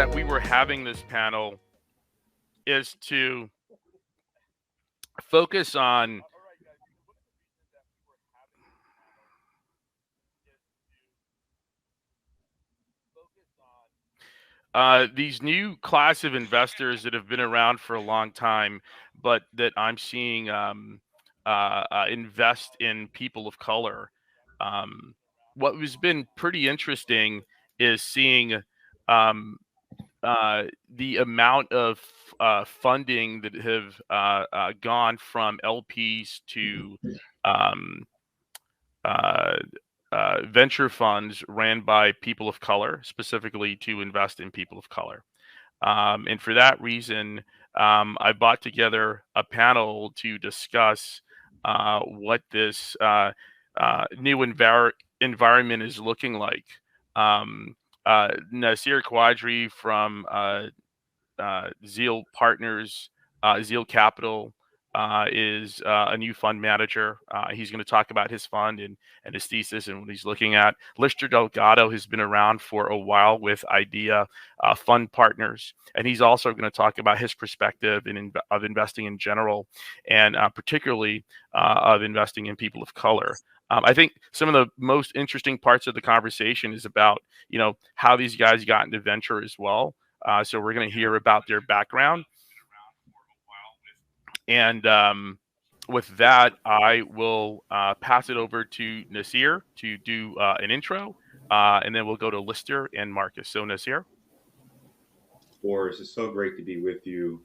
that we were having this panel is to focus on these new class of investors that have been around for a long time, but that I'm seeing invest in people of color. What has been pretty interesting is seeing the amount of funding that have gone from LPs to um, uh, venture funds ran by people of color, specifically to invest in people of color. And for that reason, I brought together a panel to discuss what this new environment is looking like. Nasir Qadree from Zeal Partners, Zeal Capital is a new fund manager. He's going to talk about his fund and his thesis and what he's looking at. Lister Delgado has been around for a while with Idea Fund Partners, and he's also going to talk about his perspective of investing in general, and particularly of investing in people of color. I think some of the most interesting parts of the conversation is about, how these guys got into venture as well. So we're going to hear about their background. And with that, I will pass it over to Nasir to do an intro, and then we'll go to Lister and Marcus. So Nasir. Boris, it's so great to be with you.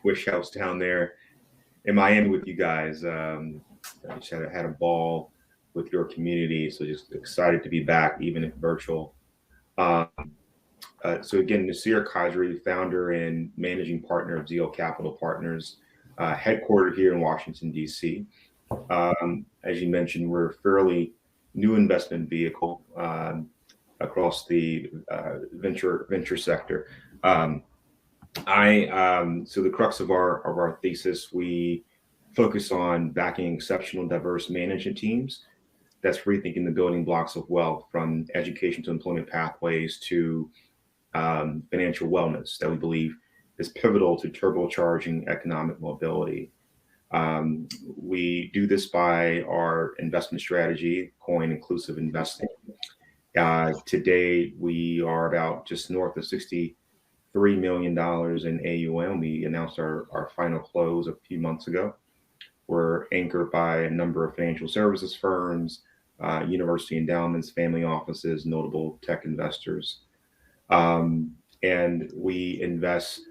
Wish I was down there in Miami with you guys. I just had a ball with your community, so just excited to be back, even if virtual. So again, Nasir Qadree, founder and managing partner of Zeal Capital Partners, headquartered here in Washington, D.C. As you mentioned, we're a fairly new investment vehicle across the venture sector. So the crux of our thesis, we focus on backing exceptional, diverse management teams that's rethinking the building blocks of wealth, from education to employment pathways to financial wellness, that we believe is pivotal to turbocharging economic mobility. We do this by our investment strategy, coin inclusive investing. Today, we are about just north of $63 million in AUM. We announced our final close a few months ago. We're anchored by a number of financial services firms, university endowments, family offices, notable tech investors. And we invest,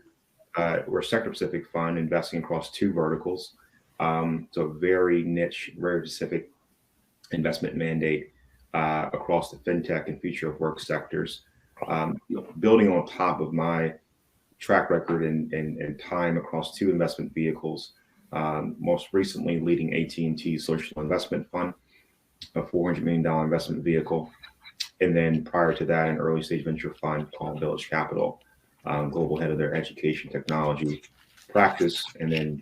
we're a sector specific fund investing across two verticals. So very niche, very specific investment mandate across the fintech and future of work sectors. Building on top of my track record and time across two investment vehicles, most recently leading AT&T Social Investment Fund, a $400 million investment vehicle. And then prior to that, an early stage venture fund called Village Capital, global head of their education technology practice. And then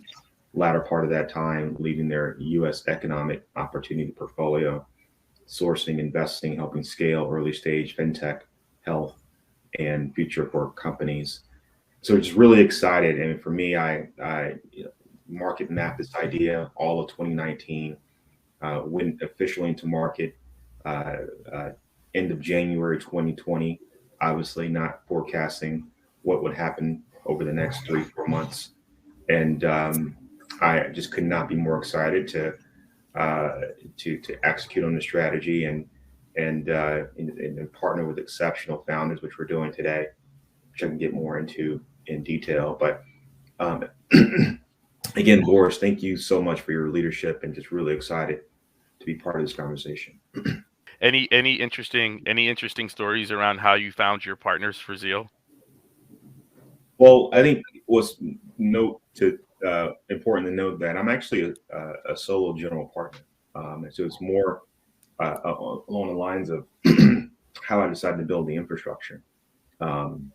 latter part of that time, leading their U.S. economic opportunity portfolio, sourcing, investing, helping scale early stage fintech, health, and future work companies. So just really excited. And for me, I market mapped this idea all of 2019, went officially into market end of January 2020, obviously not forecasting what would happen over the next 3-4 months. And I just could not be more excited to execute on the strategy and partner with exceptional founders, which we're doing today, which I can get more into in detail. But again, Boris, thank you so much for your leadership, and just really excited to be part of this conversation. Any interesting stories around how you found your partners for Zeal? Well, I think what's important to note that I'm actually a solo general partner. So it's more along the lines of how I decided to build the infrastructure. And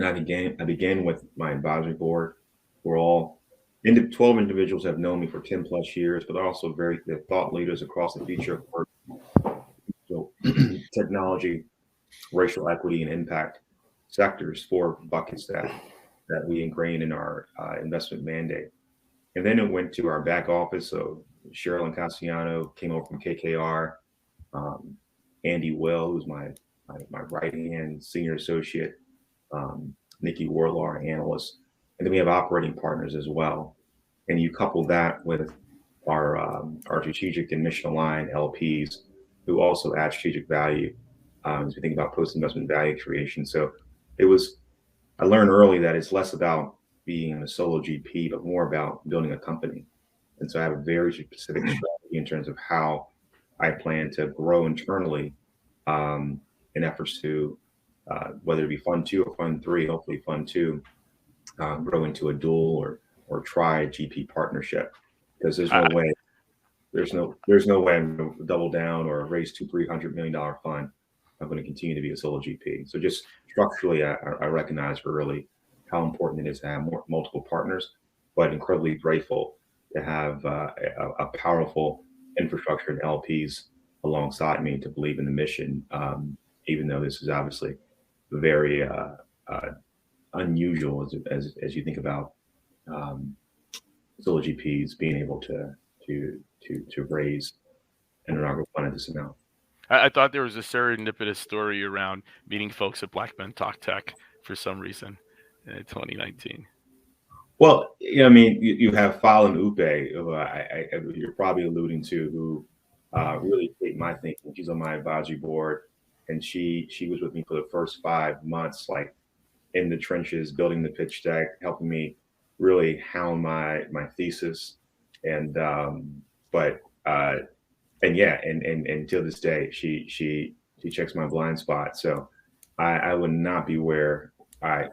I began with my advisory board. We're all 12 individuals have known me for 10 plus years, but they're also they're thought leaders across the future of work, so technology, racial equity, and impact. sectors, 4 buckets that we ingrained in our investment mandate. And then it went to our back office. So Cheryl Cassiano came over from KKR. Um, Andy Will, who's my right hand senior associate. Nikki Warlaw, our analyst. And then we have operating partners as well. And you couple that with our strategic and mission aligned LPs who also add strategic value as we think about post investment value creation. So it was, I learned early that it's less about being a solo GP, but more about building a company. And so I have a very specific strategy in terms of how I plan to grow internally in efforts to, whether it be Fund 2 or Fund 3, hopefully Fund 2, grow into a dual or tri GP partnership. Because there's no way I'm going to double down or raise $200-300 million fund. I'm going to continue to be a solo GP. So just structurally, I recognize early how important it is to have multiple partners, but incredibly grateful to have a powerful infrastructure and LPs alongside me to believe in the mission, even though this is obviously very unusual as you think about solo GPs being able to raise an inaugural fund at this amount. I thought there was a serendipitous story around meeting folks at Black Men Talk Tech for some reason in 2019. Well, I mean, you have Falun Upe, who you're probably alluding to, who really shaped my thinking. She's on my advisory board, and she was with me for the first 5 months, like in the trenches, building the pitch deck, helping me really hound my thesis. And and till this day, she checks my blind spot. So I would not be where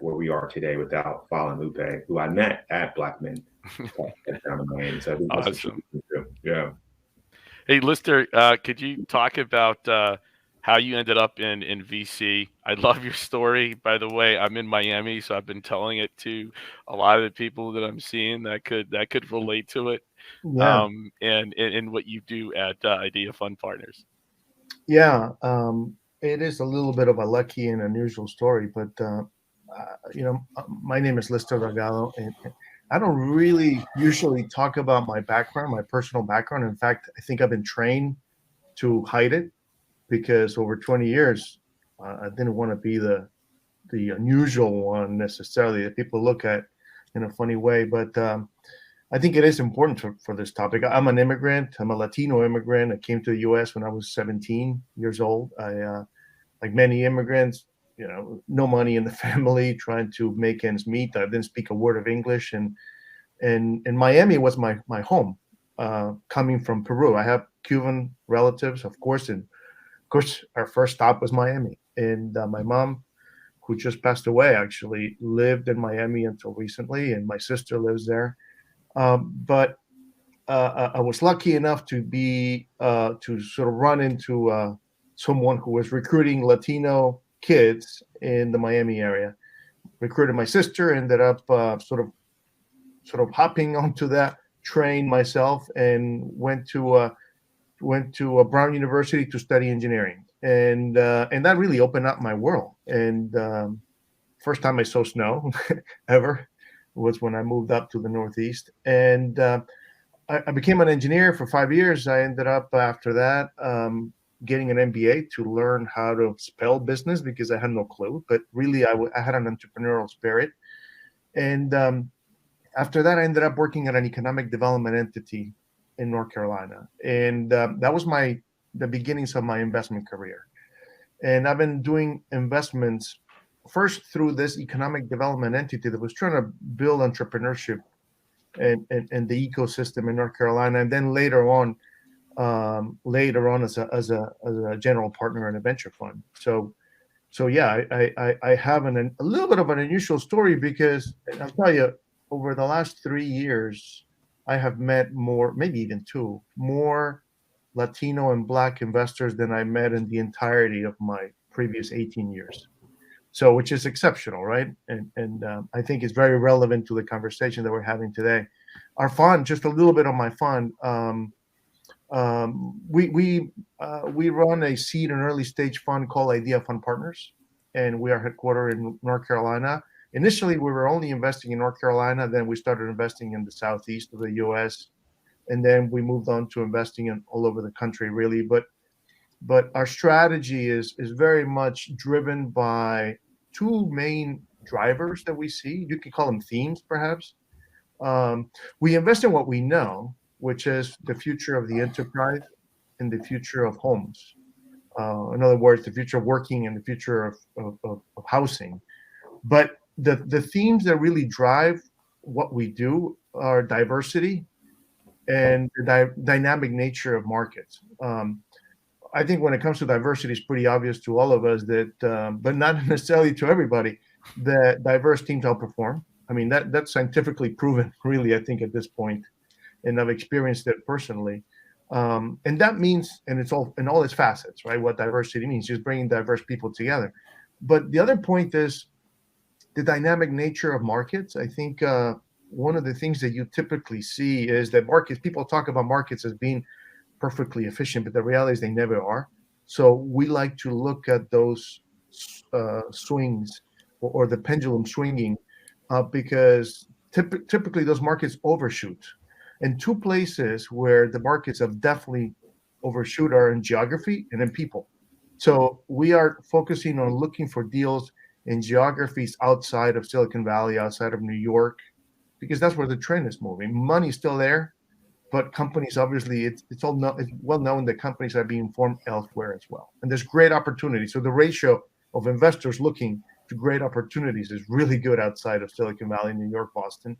we are today without Falun Upe, who I met at Black Men down in Miami. So I think awesome. Yeah. Hey, Lister, could you talk about how you ended up in VC? I love your story, by the way. I'm in Miami, so I've been telling it to a lot of the people that I'm seeing that could relate to it. Yeah. And what you do at Idea Fund Partners. Yeah. It is a little bit of a lucky and unusual story, but my name is Lister Delgado, and I don't really usually talk about my background, my personal background. In fact, I think I've been trained to hide it because over 20 years, I didn't want to be the unusual one necessarily that people look at in a funny way. But I think it is important for this topic. I'm an immigrant. I'm a Latino immigrant. I came to the U.S. when I was 17 years old. I, like many immigrants, no money in the family, trying to make ends meet. I didn't speak a word of English, and Miami was my home. Coming from Peru, I have Cuban relatives, of course, and of course our first stop was Miami. And my mom, who just passed away, actually lived in Miami until recently, and my sister lives there. But I was lucky enough to be to sort of run into someone who was recruiting Latino kids in the Miami area. Recruited my sister, ended up sort of hopping onto that train myself, and went to Brown University to study engineering, and that really opened up my world. And first time I saw snow ever was when I moved up to the Northeast, and I became an engineer for 5 years. I ended up after that getting an MBA to learn how to spell business because I had no clue. But really, I had an entrepreneurial spirit, and after that, I ended up working at an economic development entity in North Carolina, and that was the beginnings of my investment career. And I've been doing investments first through this economic development entity that was trying to build entrepreneurship and the ecosystem in North Carolina, and then later on as a general partner in a venture fund. So yeah, I have a little bit of an unusual story because I'll tell you, over the last 3 years, I have met more, maybe even more Latino and Black investors than I met in the entirety of my previous 18 years. So, which is exceptional, right? And I think it's very relevant to the conversation that we're having today. Our fund, just a little bit on my fund. We run a seed and early stage fund called Idea Fund Partners, and we are headquartered in North Carolina. Initially, we were only investing in North Carolina. Then we started investing in the southeast of the U.S., and then we moved on to investing in all over the country, really. But our strategy is very much driven by two main drivers that we see. You could call them themes, perhaps. We invest in what we know, which is the future of the enterprise and the future of homes. In other words, the future of working and the future of housing. But the themes that really drive what we do are diversity and the dynamic nature of markets. I think when it comes to diversity, it's pretty obvious to all of us that, but not necessarily to everybody, that diverse teams outperform. I mean, that's scientifically proven, really, I think, at this point, and I've experienced it personally. And that means, and it's all in all its facets, right? What diversity means, just bringing diverse people together. But the other point is the dynamic nature of markets. I think one of the things that you typically see is that markets, people talk about markets as being perfectly efficient, but the reality is they never are. So we like to look at those swings or the pendulum swinging because typically those markets overshoot. And two places where the markets have definitely overshoot are in geography and in people. So we are focusing on looking for deals in geographies outside of Silicon Valley, outside of New York, because that's where the trend is moving. Money's still there, but companies, obviously, it's well known that companies are being formed elsewhere as well. And there's great opportunity. So the ratio of investors looking to great opportunities is really good outside of Silicon Valley, New York, Boston.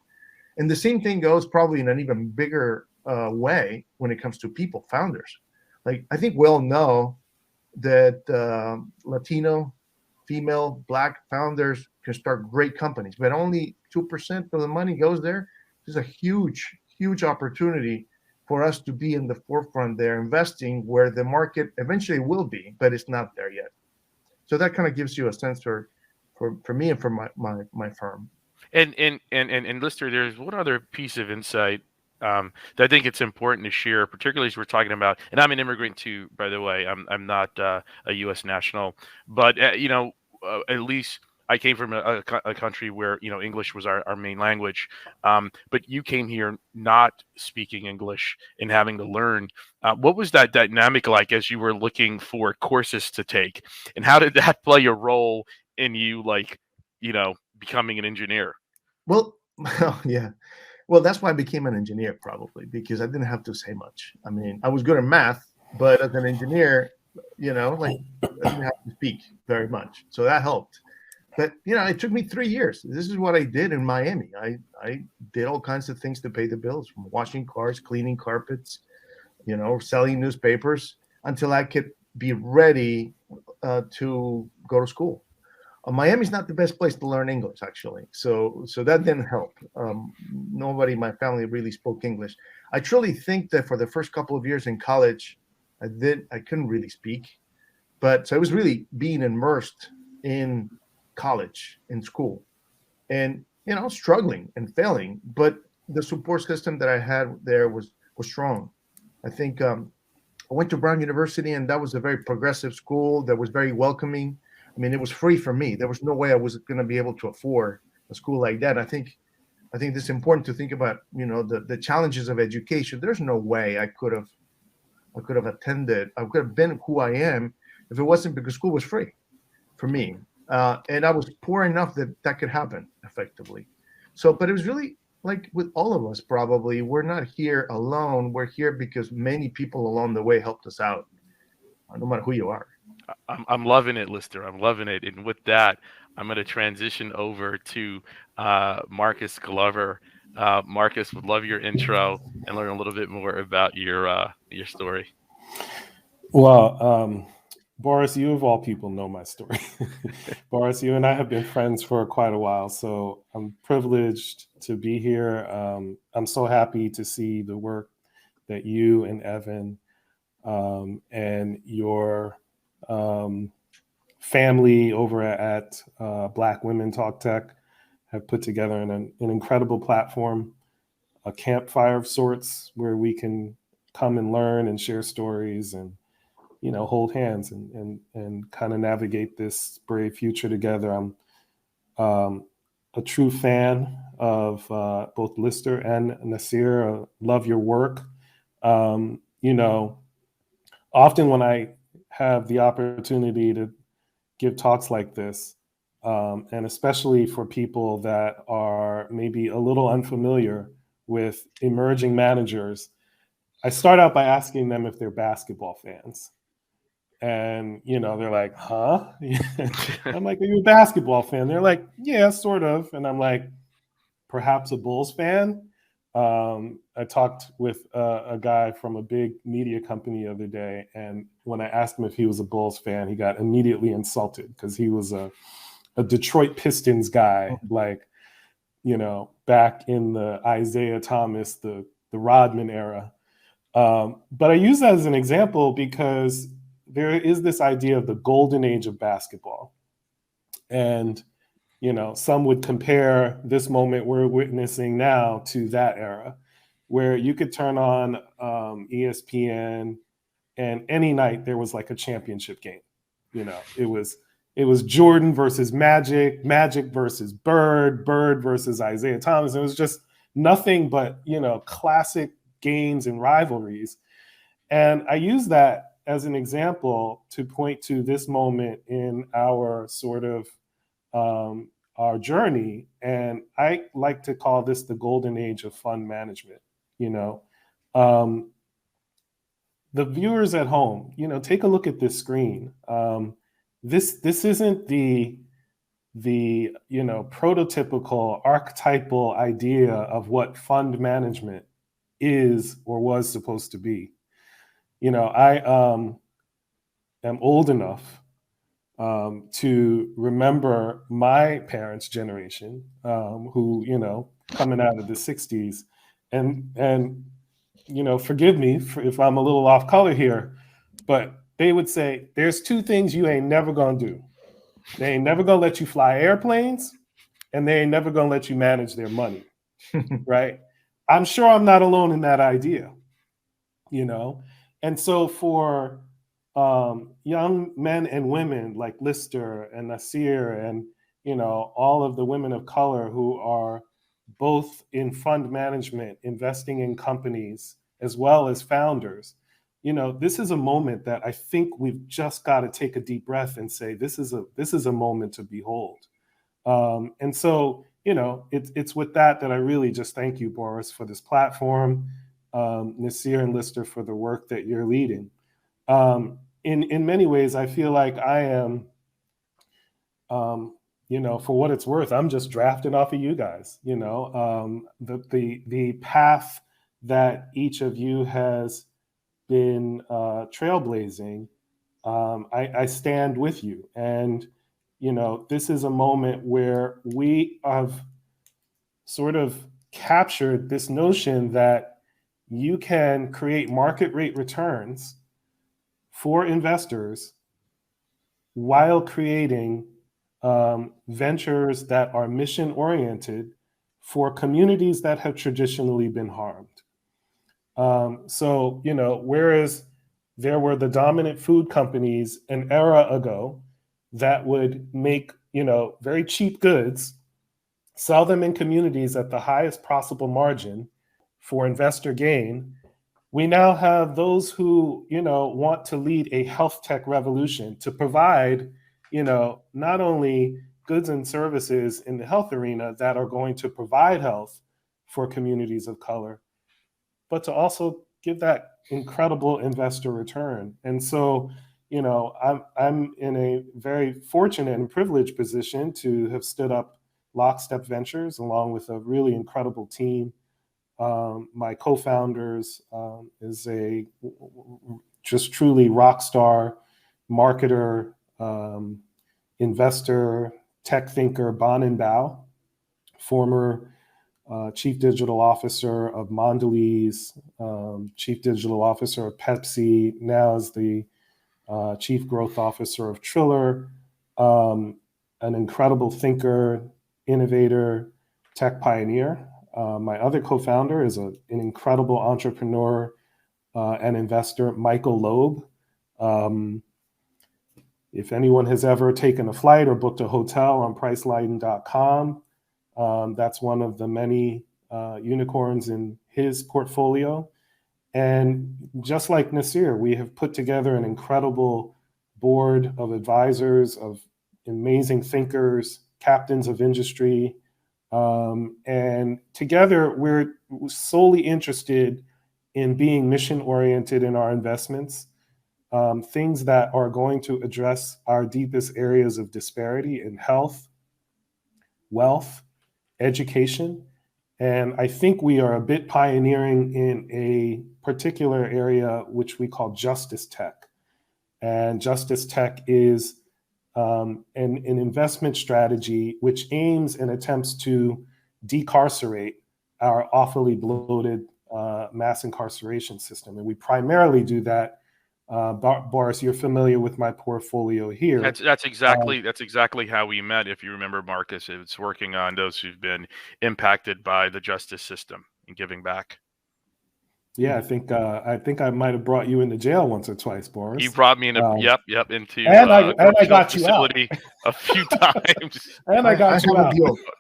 And the same thing goes probably in an even bigger way when it comes to people, founders. Like, I think we all know that Latino, female, Black founders can start great companies, but only 2% of the money goes there. There's a huge, huge opportunity for us to be in the forefront there, investing where the market eventually will be, but it's not there yet. So that kind of gives you a sense for me and for my firm. And Lister, there's one other piece of insight that I think it's important to share, particularly as we're talking about. And I'm an immigrant too, by the way. I'm not a U.S. national, but at least I came from a country where English was our main language. But you came here not speaking English and having to learn. What was that dynamic like as you were looking for courses to take, and how did that play a role in you, becoming an engineer? Well, yeah. Well, that's why I became an engineer, probably, because I didn't have to say much. I mean, I was good at math, but as an engineer, I didn't have to speak very much. So that helped. But, it took me 3 years. This is what I did in Miami. I did all kinds of things to pay the bills, from washing cars, cleaning carpets, selling newspapers, until I could be ready to go to school. Miami's not the best place to learn English, actually. So that didn't help. Nobody in my family really spoke English. I truly think that for the first couple of years in college, I couldn't really speak. But so I was really being immersed in college, in school, and struggling and failing. But the support system that I had there was strong. I think I went to Brown University, and that was a very progressive school that was very welcoming. I mean, it was free for me. There was no way I was going to be able to afford a school like that. I think it's important to think about, the challenges of education. There's no way I could have attended. I could have been who I am if it wasn't because school was free for me. And I was poor enough that could happen effectively. So, but it was really like with all of us, probably, we're not here alone. We're here because many people along the way helped us out, no matter who you are. I'm loving it, Lister. I'm loving it. And with that, I'm going to transition over to Marcus Glover. Marcus, would love your intro and learn a little bit more about your story. Well, Boris, you of all people know my story. Boris, you and I have been friends for quite a while, so I'm privileged to be here. I'm so happy to see the work that you and Evan and your family over at Black Women Talk Tech have put together an incredible platform, a campfire of sorts where we can come and learn and share stories and hold hands and kind of navigate this brave future together. I'm a true fan of both Lister and Nasir. Love your work. Often when I have the opportunity to give talks like this, and especially for people that are maybe a little unfamiliar with emerging managers, I start out by asking them if they're basketball fans. And, they're like, huh? I'm like, are you a basketball fan? They're like, yeah, sort of. And I'm like, perhaps a Bulls fan? I talked with a guy from a big media company the other day, and when I asked him if he was a Bulls fan, he got immediately insulted because he was a Detroit Pistons guy, like, back in the Isaiah Thomas, the Rodman era. But I use that as an example because there is this idea of the golden age of basketball. And some would compare this moment we're witnessing now to that era, where you could turn on ESPN and any night there was like a championship game. It was Jordan versus Magic, Magic versus Bird, Bird versus Isaiah Thomas. It was just nothing but, classic games and rivalries. And I use that as an example to point to this moment in our sort of our journey. And I like to call this the golden age of fund management. The viewers at home, take a look at this screen. This isn't the prototypical archetypal idea of what fund management is or was supposed to be. I am old enough to remember my parents' generation, who, coming out of the 60s, and forgive me if I'm a little off color here, but they would say, there's two things you ain't never gonna do. They ain't never gonna let you fly airplanes, and they ain't never gonna let you manage their money, right? I'm sure I'm not alone in that idea, And so for young men and women like Lister and Nasir and, all of the women of color who are both in fund management, investing in companies, as well as founders, this is a moment that I think we've just got to take a deep breath and say, this is a moment to behold. And so, it's with that I really just thank you, Boris, for this platform, Nasir and Lister for the work that you're leading. In many ways, I feel like I am, for what it's worth, I'm just drafting off of you guys. The path that each of you has been trailblazing, I stand with you. And, this is a moment where we have sort of captured this notion that you can create market rate returns for investors while creating ventures that are mission oriented for communities that have traditionally been harmed. So, whereas there were the dominant food companies an era ago that would make, very cheap goods, sell them in communities at the highest possible margin for investor gain, we now have those who, want to lead a health tech revolution to provide, not only goods and services in the health arena that are going to provide health for communities of color, but to also give that incredible investor return. And so, I'm in a very fortunate and privileged position to have stood up Lockstep Ventures along with a really incredible team. My co-founders is a just truly rock star marketer, investor, tech thinker, Bonin Bao, former chief digital officer of Mondelez, chief digital officer of Pepsi, now is the chief growth officer of Triller, an incredible thinker, innovator, tech pioneer. My other co-founder is an incredible entrepreneur and investor, Michael Loeb, If anyone has ever taken a flight or booked a hotel on Pricelighting.com, that's one of the many unicorns in his portfolio. And just like Nasir, we have put together an incredible board of advisors, of amazing thinkers, captains of industry. And together, we're solely interested in being mission-oriented in our investments, things that are going to address our deepest areas of disparity in health, wealth, education. And I think we are a bit pioneering in a particular area which we call justice tech. And justice tech is an investment strategy which aims and attempts to decarcerate our awfully bloated mass incarceration system. And we primarily do that. Boris, you're familiar with my portfolio here. That's exactly how we met. If you remember, Marcus, it's working on those who've been impacted by the justice system and giving back. Yeah, I think I might have brought you into jail once or twice, Boris. You brought me into I got you out a few times. And I got you out.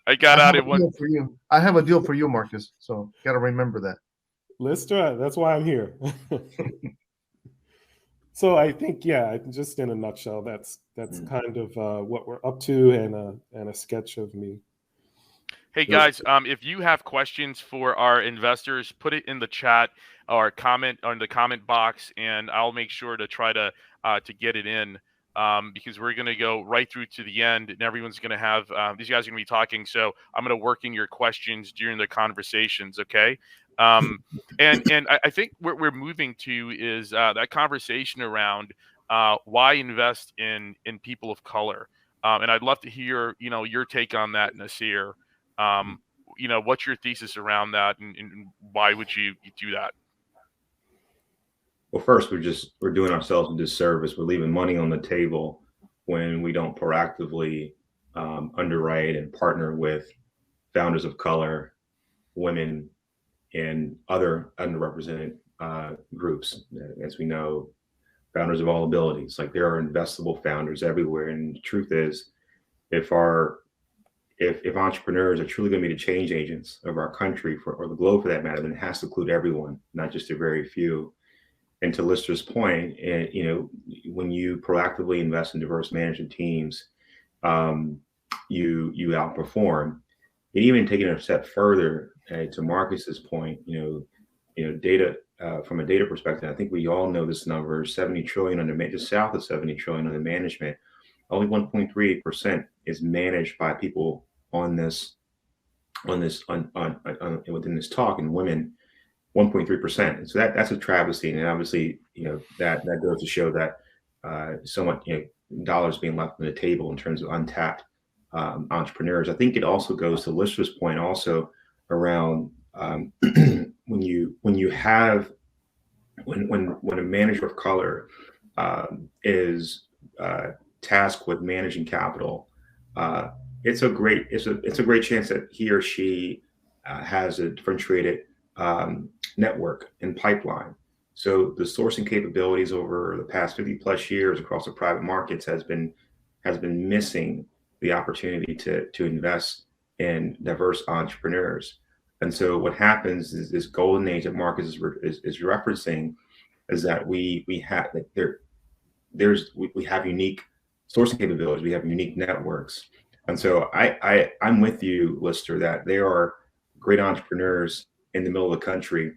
I got out in one. For you. I have a deal for you, Marcus. So got to remember that. Let's try it. That's why I'm here. So I think, yeah, just in a nutshell, that's kind of what we're up to, and a sketch of me. Hey guys, if you have questions for our investors, put it in the chat or comment on the comment box, and I'll make sure to try to get it in, because we're going to go right through to the end, and everyone's going to have these guys are going to be talking. So I'm going to work in your questions during the conversations, okay? And I think what we're moving to is that conversation around why invest in people of color, and I'd love to hear your take on that, Nasir. What's your thesis around that, and why would you do that? Well, first, we're doing ourselves a disservice. We're leaving money on the table when we don't proactively underwrite and partner with founders of color, women, and other underrepresented groups. As we know, founders of all abilities, like there are investable founders everywhere. And the truth is, if entrepreneurs are truly going to be the change agents of our country or the globe for that matter, then it has to include everyone, not just a very few. And to Lister's point, when you proactively invest in diverse management teams, you outperform. And even taking it a step further, to Marcus's point, data from a data perspective, I think we all know this number: 70 trillion under just south of 70 trillion under management. Only 1.38% is managed by people within this talk, and women 1.3%. And so that's a travesty. And obviously, that goes to show that so much dollars being left on the table in terms of untapped entrepreneurs. I think it also goes to Lister's point also around when a manager of color is tasked with managing capital, it's a great chance that he or she has a differentiated network and pipeline. So the sourcing capabilities over the past 50 plus years across the private markets has been missing the opportunity to invest in diverse entrepreneurs. And so what happens is this golden age that Marcus is referencing is that we have unique sourcing capabilities, we have unique networks. And so I'm with you, Lister, that there are great entrepreneurs in the middle of the country.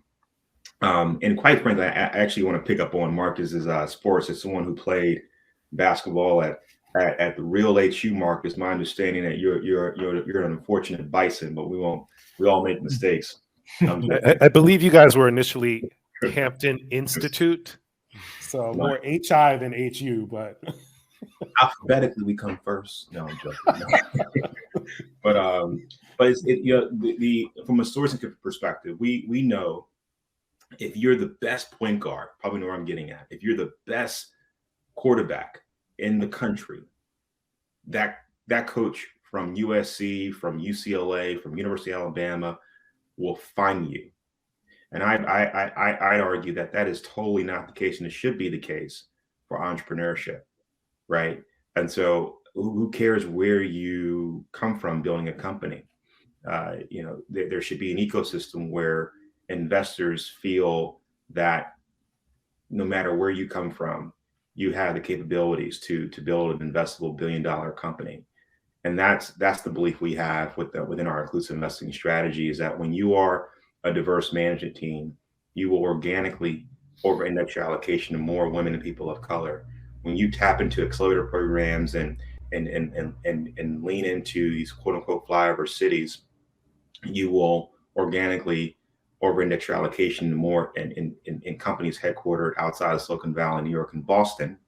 And quite frankly, I actually want to pick up on Marcus's sports. As someone who played basketball at the real HU, Marcus, my understanding that you're an unfortunate bison, but we all make mistakes. I believe you guys were initially Hampton Institute, so more HI than HU, but alphabetically we come first. No, I'm joking. No. But it's from a sourcing perspective, we know if you're the best point guard, probably know where I'm getting at. If you're the best quarterback in the country, that coach from USC, from UCLA, from University of Alabama will find you. And I'd argue that is totally not the case, and it should be the case for entrepreneurship, right? And so who cares where you come from building a company? There should be an ecosystem where investors feel that no matter where you come from, you have the capabilities to build an investable billion-dollar company. And that's the belief we have within our inclusive investing strategy, is that when you are a diverse management team, you will organically over-index your allocation to more women and people of color. When you tap into accelerator programs and lean into these quote unquote flyover cities, you will organically over-index your allocation to more in companies headquartered outside of Silicon Valley, New York, and Boston,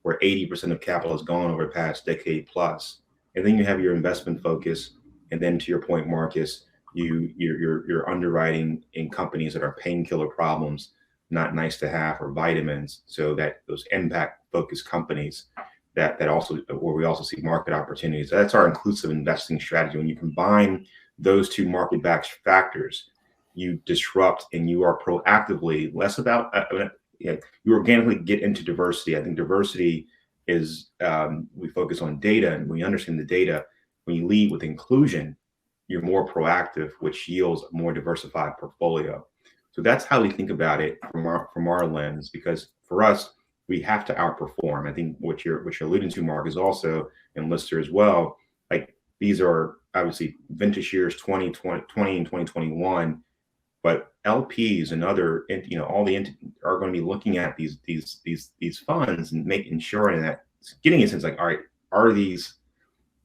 where 80% of capital has gone over the past decade plus. And then you have your investment focus, and then to your point, Marcus, you're underwriting in companies that are painkiller problems, not nice to have or vitamins, so that those impact focused companies that also, where we also see market opportunities. That's our inclusive investing strategy. When you combine those two market backed factors, you disrupt and you are proactively less about you organically get into diversity. I think diversity is we focus on data, and when you understand the data, when you lead with inclusion, you're more proactive, which yields a more diversified portfolio. So that's how we think about it from our lens, because for us, we have to outperform. I think what you're alluding to, Mark, is also, and Lister as well, like these are obviously vintage years 2020 and 2021, but LPs and other, all the are going to be looking at these funds and making sure that getting a sense like, all right, are these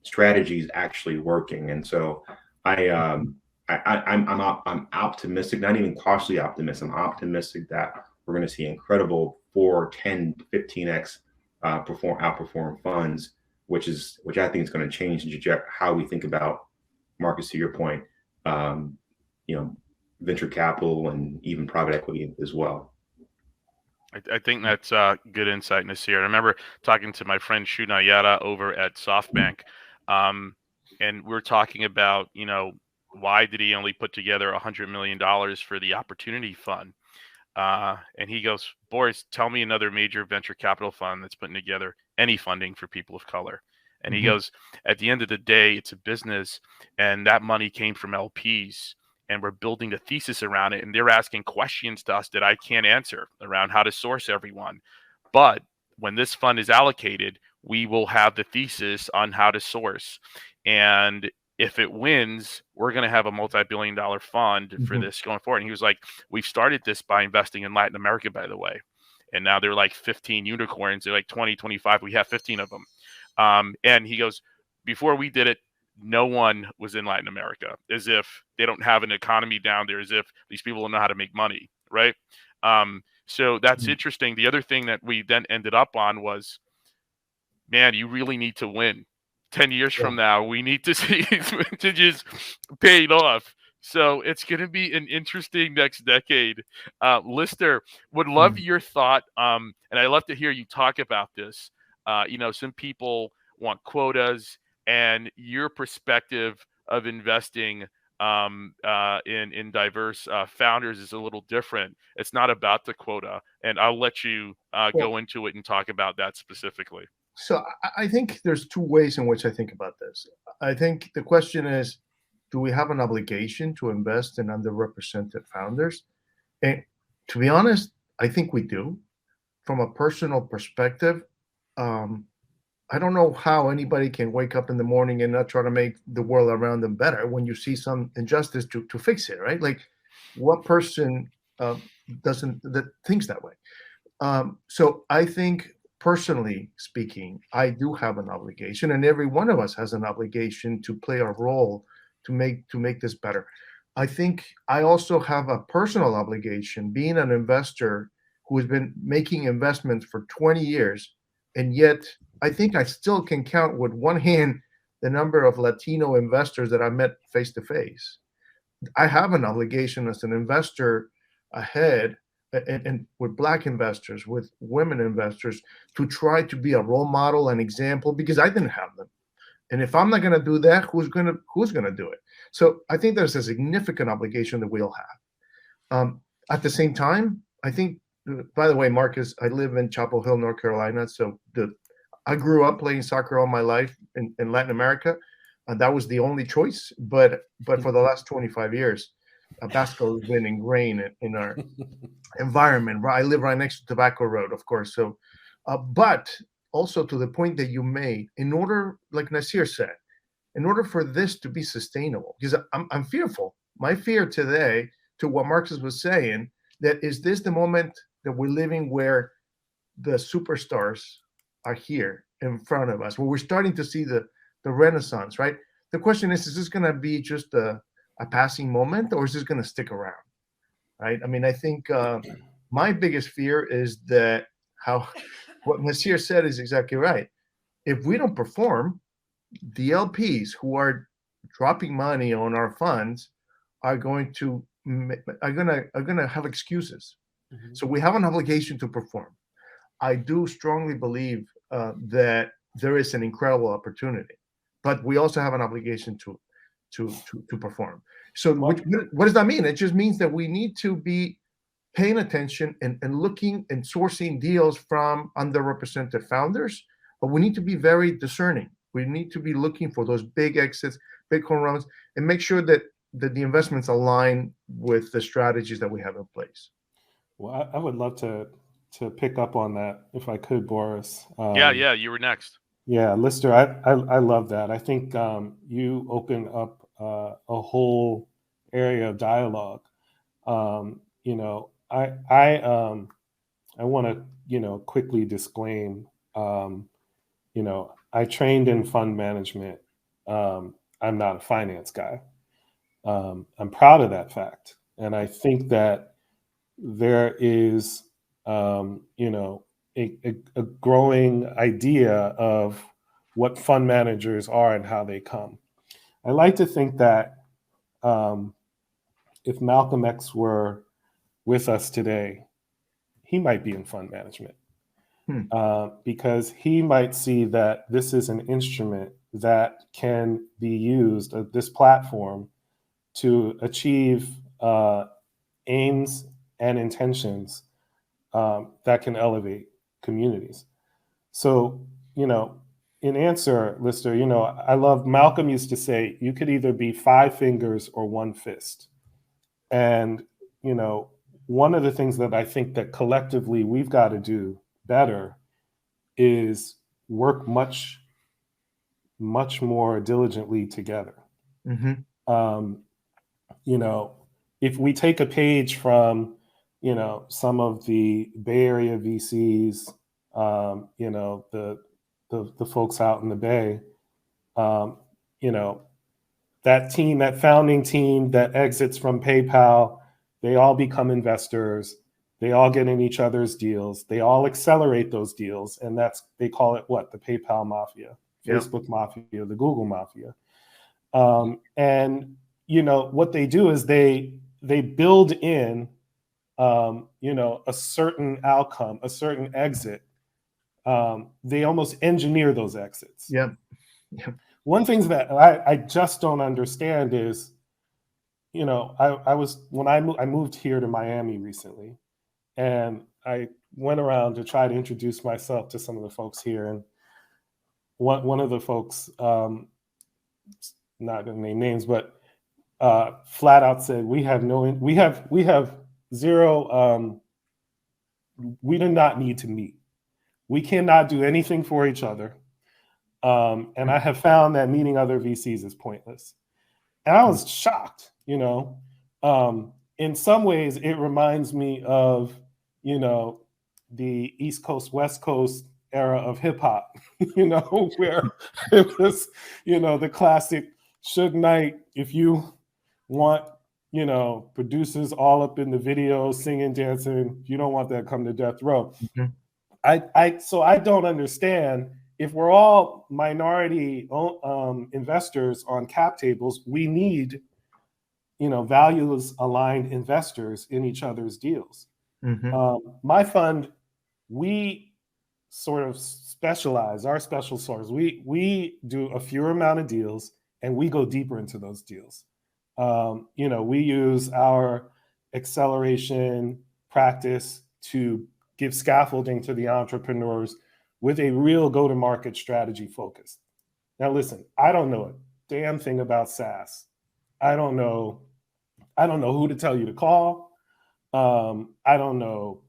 strategies actually working? And so I'm optimistic, not even cautiously optimistic. I'm optimistic that we're going to see incredible 4, 10, 15x outperform funds, which I think is going to change how we think about, Marcus, to your point, venture capital and even private equity as well. I think that's good insight, Nasir. I remember talking to my friend Shu Nayara over at SoftBank, and we were talking about, why did he only put together $100 million for the Opportunity Fund? And he goes, Boris, tell me another major venture capital fund that's putting together any funding for people of color. And he goes, at the end of the day, it's a business, and that money came from LPs, and we're building a thesis around it. And they're asking questions to us that I can't answer around how to source everyone. But when this fund is allocated, we will have the thesis on how to source. And if it wins, we're going to have a multi-billion-dollar fund for this going forward. And he was like, we've started this by investing in Latin America, by the way. And now they're like 15 unicorns. They're like 20, 25. We have 15 of them. And he goes, before we did it, no one was in Latin America, as if they don't have an economy down there, as if these people don't know how to make money, right? So that's interesting. The other thing that we then ended up on was, man, you really need to win. 10 years from now, we need to see these vintages paid off. So it's going to be an interesting next decade. Lister, would love your thought, and I'd love to hear you talk about this. Some people want quotas, and your perspective of investing in diverse founders is a little different. It's not about the quota, and I'll let you go into it and talk about that specifically. So I think there's two ways in which I think about this. I think the question is, do we have an obligation to invest in underrepresented founders? And to be honest, I think we do. From a personal perspective, I don't know how anybody can wake up in the morning and not try to make the world around them better when you see some injustice to fix it, right? Like, what person thinks that way? So I think, personally speaking, I do have an obligation, and every one of us has an obligation to play a role to make this better. I think I also have a personal obligation, being an investor who has been making investments for 20 years, and yet I think I still can count with one hand the number of Latino investors that I met face to face. I have an obligation as an investor ahead, and with Black investors, with women investors, to try to be a role model and example, because I didn't have them. And if I'm not going to do that, who's going to do it? So I think there's a significant obligation that we all have. At the same time, I think by the way, Marcus, I live in Chapel Hill, North Carolina. So I grew up playing soccer all my life in Latin America. And that was the only choice. But for the last 25 years, basketball has been ingrained in our environment. I live right next to Tobacco Road, of course. So, but also to the point that you made, in order, like Nasir said, in order for this to be sustainable, because I'm fearful. My fear today, to what Marcus was saying, that is this the moment that we're living where the superstars are here in front of us, where we're starting to see the renaissance, right? The question is this going to be just a passing moment, or is this going to stick around, right? I mean, I think my biggest fear is that what Nasir said is exactly right. If we don't perform, the LPs who are dropping money on our funds are going to have excuses. Mhm. So we have an obligation to perform. I do strongly believe that there is an incredible opportunity, but we also have an obligation to perform. So what does that mean? It just means that we need to be paying attention and looking and sourcing deals from underrepresented founders, but we need to be very discerning. We need to be looking for those big exits, big home runs, and make sure that the investments align with the strategies that we have in place. Well, I would love to pick up on that if I could, Boris. Yeah, you were next. Yeah, Lister, I love that. I think you open up a whole area of dialogue. You know, I want to quickly disclaim. You know, I trained in fund management. I'm not a finance guy. I'm proud of that fact, and I think that there is, you know, a growing idea of what fund managers are and how they come. I like to think that if Malcolm X were with us today, he might be in fund management because he might see that this is an instrument that can be used, this platform, to achieve aims and intentions that can elevate communities. So, you know, in answer, Lister, you know, I love Malcolm used to say, you could either be 5 fingers or 1 fist. And, you know, one of the things that I think that collectively we've got to do better is work much more diligently together. Mm-hmm. You know, if we take a page from, you know, some of the Bay Area VCs, you know, the folks out in the Bay, you know, that founding team that exits from PayPal, they all become investors. They all get in each other's deals. They all accelerate those deals. And they call it what? The PayPal mafia, Facebook mafia, the Google mafia. And, you know, what they do is they build in, you know, a certain outcome, a certain exit. They almost engineer those exits. Yeah. One thing that I just don't understand is, you know, I moved here to Miami recently, and I went around to try to introduce myself to some of the folks here, and one of the folks, not going to name names, but flat out said, we have zero. We do not need to meet. We cannot do anything for each other. And I have found that meeting other VCs is pointless. And I was shocked, you know. In some ways, it reminds me of, you know, the East Coast, West Coast era of hip hop, you know, where it was, you know, the classic Suge Knight, if you want, you know, producers all up in the video, singing, dancing, if you don't want that, come to death row. Mm-hmm. So I don't understand. If we're all minority investors on cap tables, we need, you know, values aligned investors in each other's deals. Mm-hmm. My fund, we sort of specialize, our special source. We do a fewer amount of deals and we go deeper into those deals. You know, we use our acceleration practice to give scaffolding to the entrepreneurs with a real go-to-market strategy focus. Now, listen, I don't know a damn thing about SaaS. I don't know who to tell you to call. I don't know,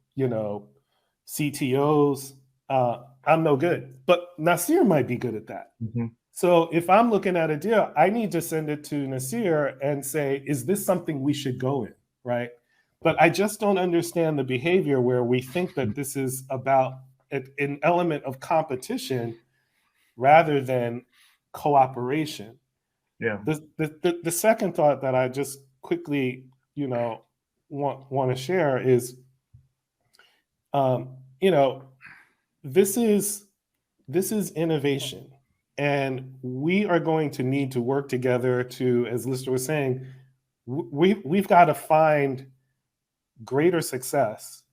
CTOs. I'm no good, but Nasir might be good at that. Mm-hmm. So if I'm looking at a deal, I need to send it to Nasir and say, is this something we should go in, right? But I just don't understand the behavior where we think that this is about an element of competition rather than cooperation. Yeah. The second thought that I just quickly, want to share is, this is innovation, and we are going to need to work together to, as Lister was saying, we've got to find greater success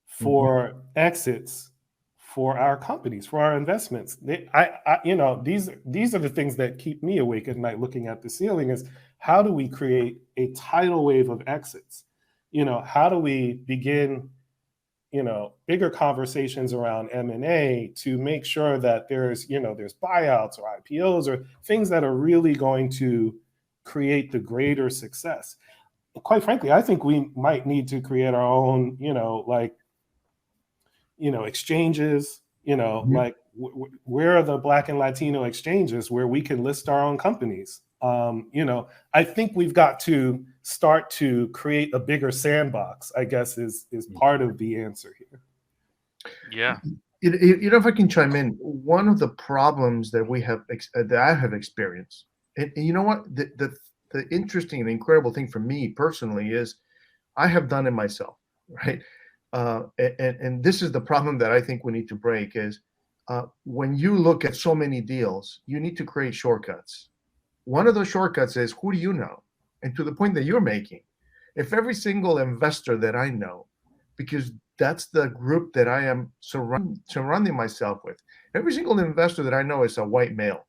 for exits for our companies, for our investments. These are the things that keep me awake at night looking at the ceiling, is how do we create a tidal wave of exits? How do we begin bigger conversations around M&A to make sure that there's buyouts or IPOs or things that are really going to create the greater success. Quite frankly, I think we might need to create our own, exchanges, like where are the Black and Latino exchanges where we can list our own companies? I think we've got to start to create a bigger sandbox, I guess, is part of the answer here. Yeah. If I can chime in, one of the problems that we have, that I have experienced, and you know what, the interesting and incredible thing for me personally is I have done it myself, right? And this is the problem that I think we need to break is when you look at so many deals, you need to create shortcuts. One of those shortcuts is, who do you know? And to the point that you're making, if every single investor that I know, because that's the group that I am surrounding myself with, every single investor that I know is a white male.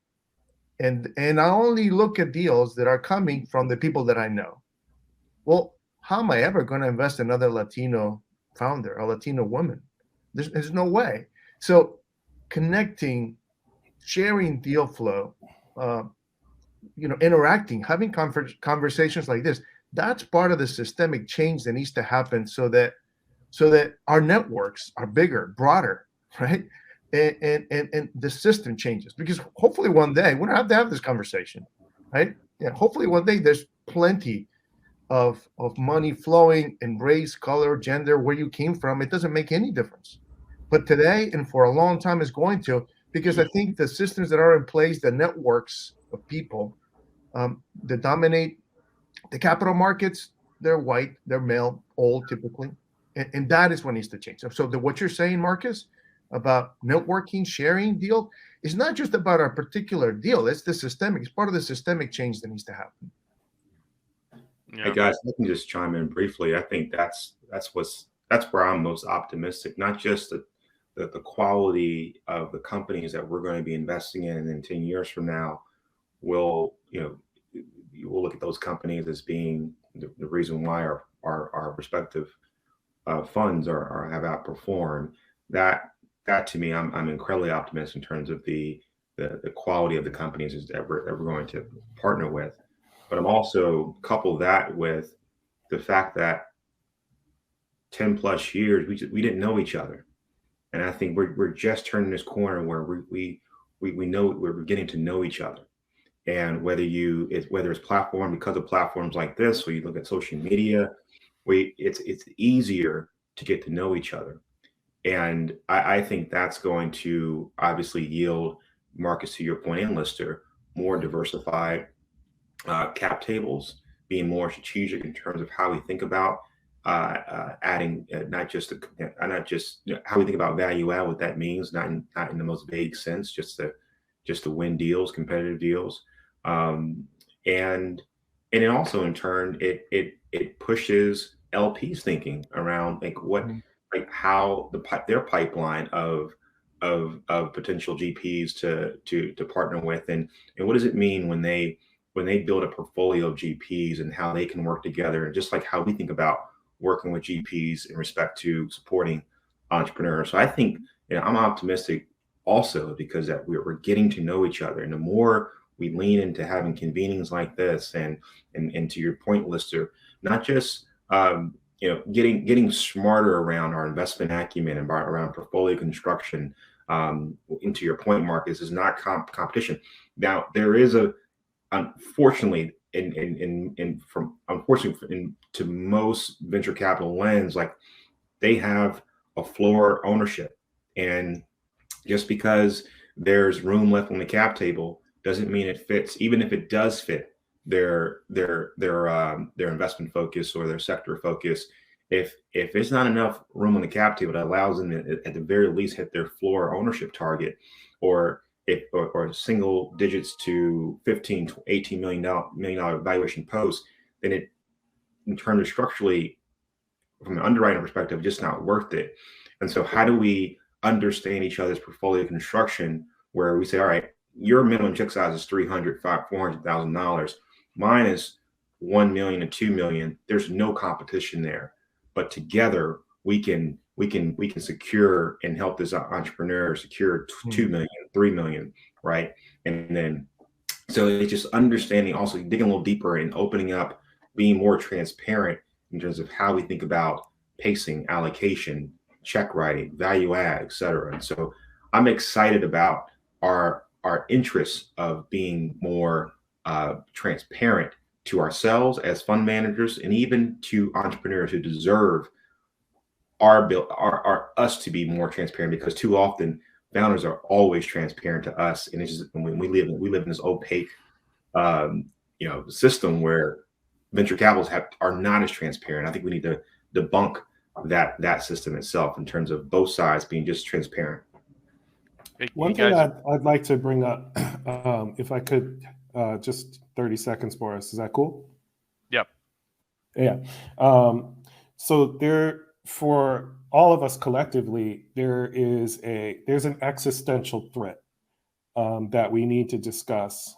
And I only look at deals that are coming from the people that I know. Well, how am I ever going to invest in another Latino founder, a Latino woman? There's no way. So connecting, sharing deal flow, interacting, having conversations like this, that's part of the systemic change that needs to happen so that our networks are bigger, broader, right? And the system changes, because hopefully one day we don't have to have this conversation, right? Yeah, hopefully one day there's plenty of money flowing in race, color, gender, where you came from. It doesn't make any difference. But today and for a long time is going to, because I think the systems that are in place, the networks of people that dominate the capital markets, they're white, they're male, old typically. And that is what needs to change. So what you're saying, Marcus, about networking, sharing deal, is not just about a particular deal. It's part of the systemic change that needs to happen. Yeah. Hey guys, let me just chime in briefly. I think that's where I'm most optimistic, not just the quality of the companies that we're going to be investing in 10 years from now. We'll look at those companies as being the reason why our respective funds have outperformed. That to me, I'm incredibly optimistic in terms of the quality of the companies that we're going to partner with. But I'm also couple that with the fact that 10 plus years we didn't know each other, and I think we're just turning this corner where we know we're getting to know each other. And whether it's platform, because of platforms like this, or you look at social media, it's easier to get to know each other. And I think that's going to obviously yield, Marcus, to your point, and Lister, more diversified cap tables, being more strategic in terms of how we think about adding not just how we think about value add, what that means, not in the most vague sense, just to win deals, competitive deals, and then also in turn it pushes LPs thinking around how their pipeline of potential GPs to partner with, and what does it mean when they build a portfolio of GPs and how they can work together, and just like how we think about working with GPs in respect to supporting entrepreneurs. So I think, I'm optimistic also because that we're getting to know each other, and the more we lean into having convenings like this, and to your point, Lister, not just getting smarter around our investment acumen and around portfolio construction. Into your point, Marcus, is not competition. Now there is unfortunately, to most venture capital lens, like they have a floor ownership, and just because there's room left on the cap table doesn't mean it fits, even if it does fit their investment focus or their sector focus. If it's not enough room on the cap table that allows them to, at the very least, hit their floor ownership target, or single digits to 15 to 18 million dollar valuation post, then it, in terms of structurally, from an underwriting perspective, just not worth it. And so how do we understand each other's portfolio construction, where we say, all right, your minimum check size is $400,000. Mine is 1 million to 2 million. There's no competition there, but together we can secure and help this entrepreneur secure 2 million, 3 million, right? And then, so it's just understanding, also digging a little deeper and opening up, being more transparent in terms of how we think about pacing, allocation, check writing, value add, et cetera. And so I'm excited about our interests of being more transparent to ourselves as fund managers, and even to entrepreneurs who deserve us to be more transparent, because too often founders are always transparent to us, and it's just, when we live in this opaque system where venture capitalists are not as transparent. I think we need to debunk that system itself in terms of both sides being just transparent. One thing I'd like to bring up, if I could, just 30 seconds, Boris. Is that cool? Yep. Yeah. So for all of us collectively, there's an existential threat that we need to discuss.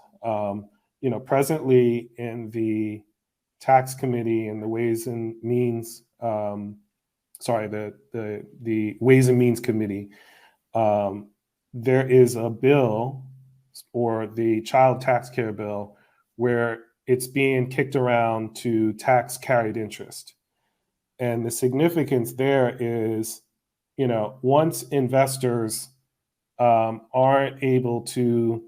Presently in the tax committee and the Ways and Means, the Ways and Means committee, there is a bill, or the child tax care bill, where it's being kicked around to tax carried interest. And the significance there is, once investors aren't able to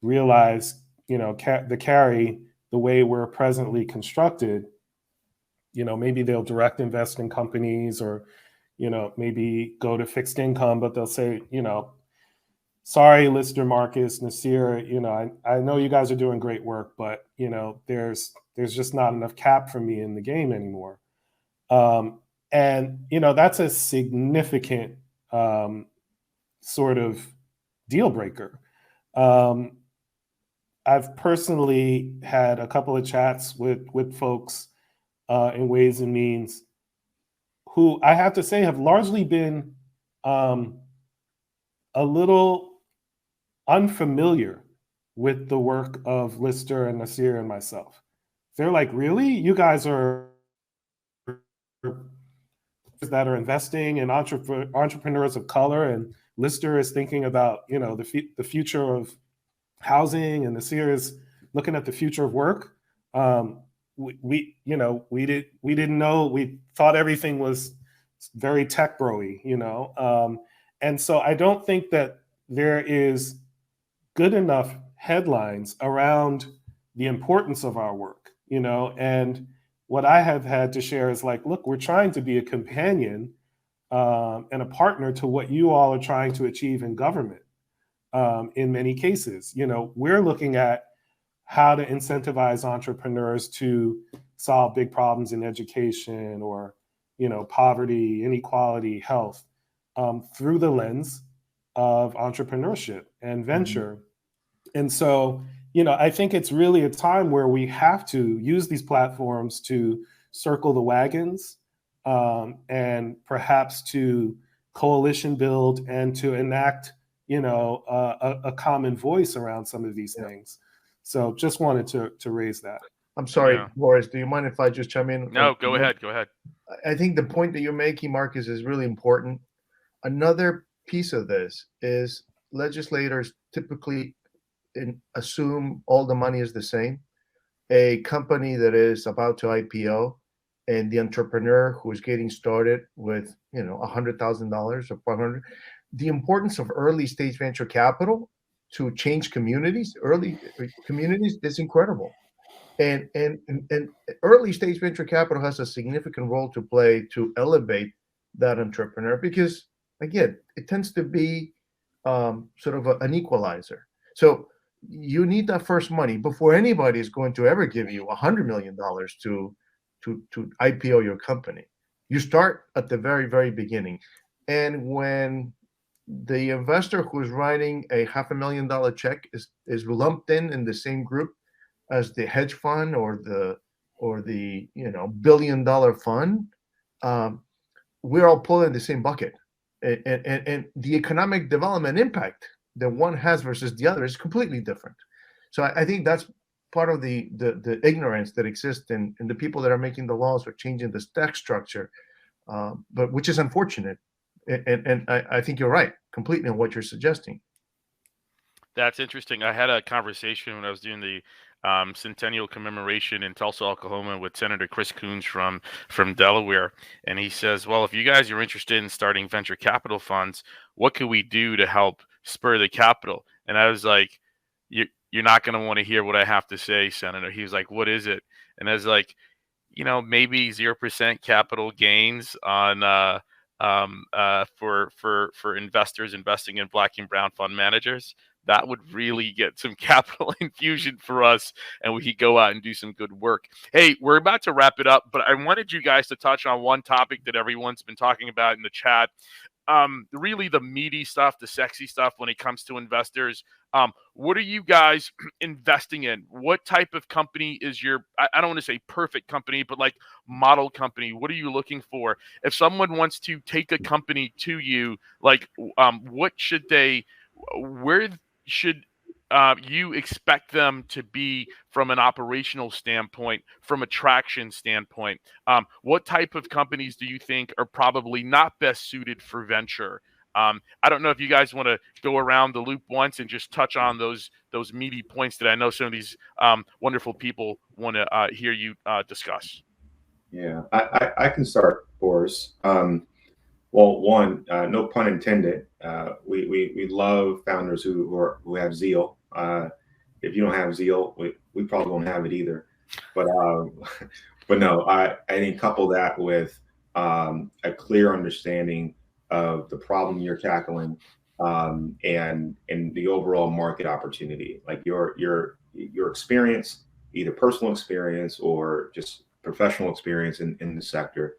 realize, the carry the way we're presently constructed, maybe they'll direct invest in companies, or, maybe go to fixed income, but they'll say, sorry, Lister, Marcus, Nasir, I know you guys are doing great work, but, there's just not enough cap for me in the game anymore. And, that's a significant sort of deal breaker. I've personally had a couple of chats with folks in Ways and Means who, I have to say, have largely been a little unfamiliar with the work of Lister and Nasir and myself. They're like, really? You guys are that are investing in entrepreneurs of color, and Lister is thinking about, the future of housing, and Nasir is looking at the future of work. We didn't know. We thought everything was very tech bro-y, and so I don't think that there is good enough headlines around the importance of our work, and what I have had to share is like, look, we're trying to be a companion and a partner to what you all are trying to achieve in government. In many cases, we're looking at how to incentivize entrepreneurs to solve big problems in education, or, poverty, inequality, health, through the lens of entrepreneurship and venture. Mm-hmm. And so, I think it's really a time where we have to use these platforms to circle the wagons, and perhaps to coalition build and to enact, a common voice around some of these things. So just wanted to raise that. I'm sorry, Boris, do you mind if I just chime in? No, go ahead. I think the point that you're making, Marcus, is really important. Another piece of this is legislators typically assume all the money is the same. A company that is about to IPO and the entrepreneur who is getting started with $100,000 or 500, the importance of early stage venture capital to change communities, early communities, is incredible. And early stage venture capital has a significant role to play to elevate that entrepreneur, because again, it tends to be sort of an equalizer. So you need that first money before anybody is going to ever give you $100 million to IPO your company. You start at the very, very beginning. And when the investor who is writing a $500,000 check is lumped in the same group as the hedge fund or the $1 billion fund, we're all pulling the same bucket, and the economic development impact that one has versus the other is completely different. So I think that's part of the ignorance that exists in the people that are making the laws or changing the tax structure, but which is unfortunate. And I think you're right completely on what you're suggesting. That's interesting. I had a conversation when I was doing the centennial commemoration in Tulsa, Oklahoma, with Senator Chris Coons from Delaware, and he says, "Well, if you guys are interested in starting venture capital funds, what can we do to help spur the capital?" And I was like, "You're not going to want to hear what I have to say, Senator." He was like, "What is it?" And I was like, maybe 0% capital gains on for investors investing in Black and Brown fund managers. That would really get some capital infusion for us, and we could go out and do some good work. Hey, we're about to wrap it up, but I wanted you guys to touch on one topic that everyone's been talking about in the chat. Really the meaty stuff, the sexy stuff when it comes to investors. What are you guys investing in? What type of company is your, I don't want to say perfect company, but like model company? What are you looking for? If someone wants to take a company to you, like what should they, where should you expect them to be from an operational standpoint, from a traction standpoint? What type of companies do you think are probably not best suited for venture? I don't know if you guys want to go around the loop once and just touch on those meaty points that I know some of these wonderful people want to hear you discuss. Yeah, I can start, Boris. Well, one, no pun intended. We love founders who have zeal. If you don't have zeal, we probably won't have it either. But but no, I think couple that with a clear understanding of the problem you're tackling, and the overall market opportunity, like your experience, either personal experience or just professional experience in the sector.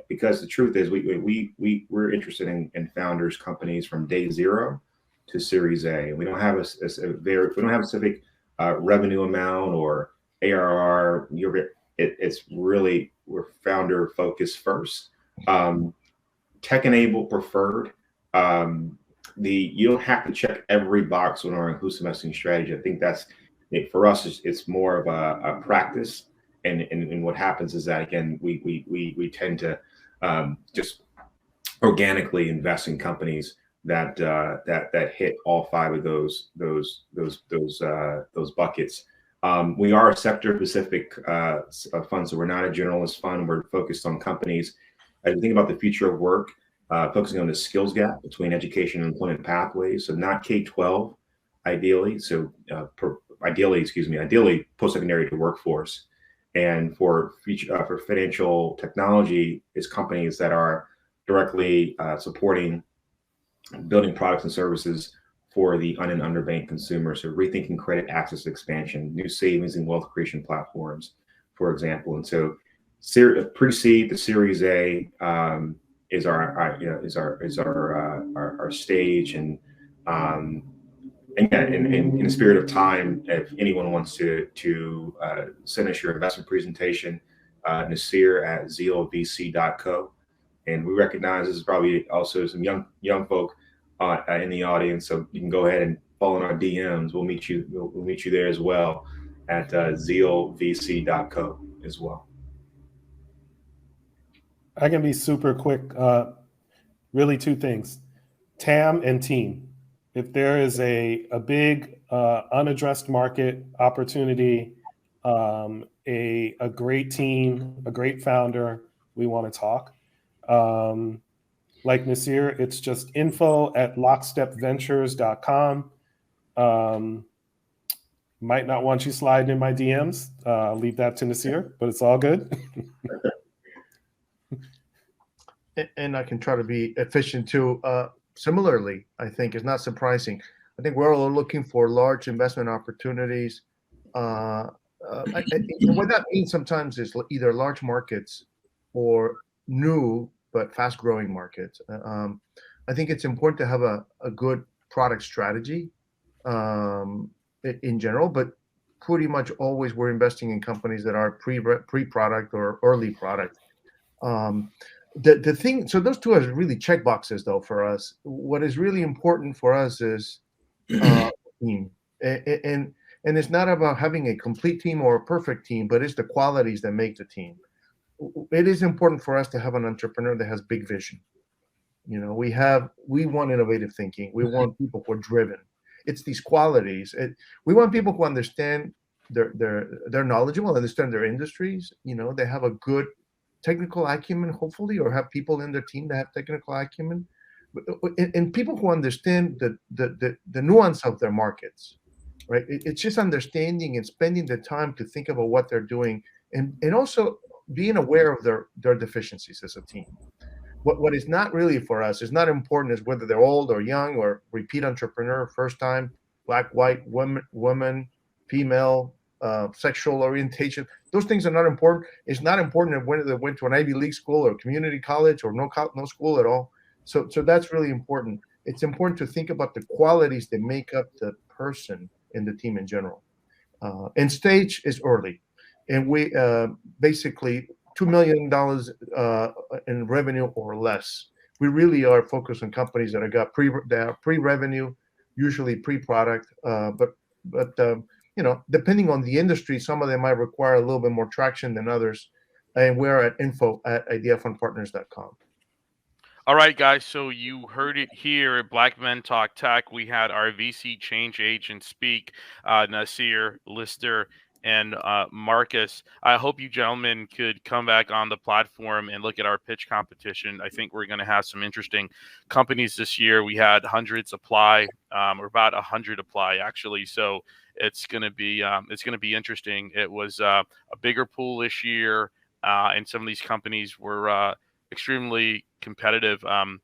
Because the truth is, we're interested in founders, companies from day zero to Series A. We don't have we don't have a specific revenue amount or ARR. It's really, we're founder focused first. Tech enabled preferred. You don't have to check every box on our inclusive investing strategy. I think that's it for us. It's more of a practice. And what happens is that, again, we tend to just organically invest in companies that hit all five of those buckets. We are a sector specific fund, so we're not a generalist fund. We're focused on companies. As you think about the future of work, focusing on the skills gap between education and employment pathways. So not K-12, ideally. So ideally post-secondary to workforce. And for financial technology, is companies that are directly supporting building products and services for the and underbanked consumers. So rethinking credit access expansion, new savings and wealth creation platforms, for example. And so pre-seed to Series A is our stage. And again, in the spirit of time, if anyone wants to send us your investment presentation, Nasir at zealvc.co. And we recognize this is probably also some young folk in the audience, so you can go ahead and follow in our DMs. We'll meet you there as well at zealvc.co as well. I can be super quick. Really, two things: TAM and team. If there is a big unaddressed market opportunity, a great team, a great founder, we want to talk. Like Nasir, it's just info@lockstepventures.com. Might not want you sliding in my DMs. Leave that to Nasir, but it's all good. And I can try to be efficient too. Similarly, I think it's not surprising. I think we're all looking for large investment opportunities. And what that means sometimes is either large markets or new but fast-growing markets. I think it's important to have a good product strategy in general, but pretty much always we're investing in companies that are pre-product or early product. The thing, so those two are really check boxes though for us. What is really important for us is team, and it's not about having a complete team or a perfect team, but it's the qualities that make the team. It is important for us to have an entrepreneur that has big vision. You know, we want innovative thinking. We want people who are driven. It's these qualities. We want people who understand they're knowledgeable, understand their industries. You know, they have a good technical acumen, hopefully, or have people in their team that have technical acumen, and people who understand the nuance of their markets, right? It's just understanding and spending the time to think about what they're doing, and also being aware of their deficiencies as a team. What is not really for us is not important is whether they're old or young or repeat entrepreneur, first time, black, white, woman, female, sexual orientation. Those things are not important. It's not important whether they went to an Ivy League school or community college or no school at all. So that's really important. It's important to think about the qualities that make up the person and the team in general. And stage is early, and we basically $2 million in revenue or less. We really are focused on companies that are pre-revenue, usually pre-product, but you know, depending on the industry, some of them might require a little bit more traction than others. And we're at info@ideafundpartners.com. All right, guys. So you heard it here at Black Men Talk Tech. We had our VC change agent speak, Nasir, Lister, and Marcus. I hope you gentlemen could come back on the platform and look at our pitch competition. I think we're going to have some interesting companies this year. We had hundreds apply, or about 100 apply actually. So it's going to be interesting. It was a bigger pool this year, and some of these companies were extremely competitive. And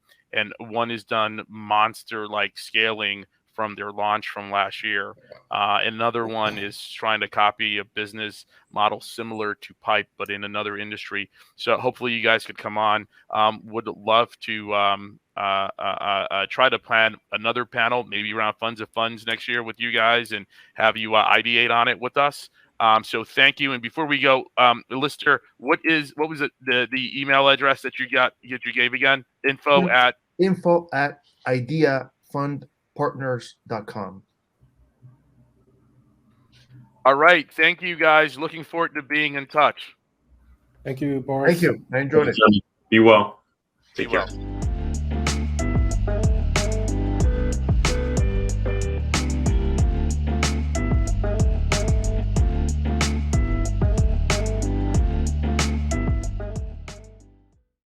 one has done monster-like scaling from their launch from last year. Another one is trying to copy a business model similar to Pipe, but in another industry. So hopefully you guys could come on. Would love to try to plan another panel, maybe around funds of funds next year with you guys, and have you ideate on it with us. So thank you. And before we go, Lister, what was it, the email address that you gave again? info@ideafundpartners.com. All right. Thank you, guys. Looking forward to being in touch. Thank you, Boris. Thank you. I enjoyed it. Be well. Be Take care. well.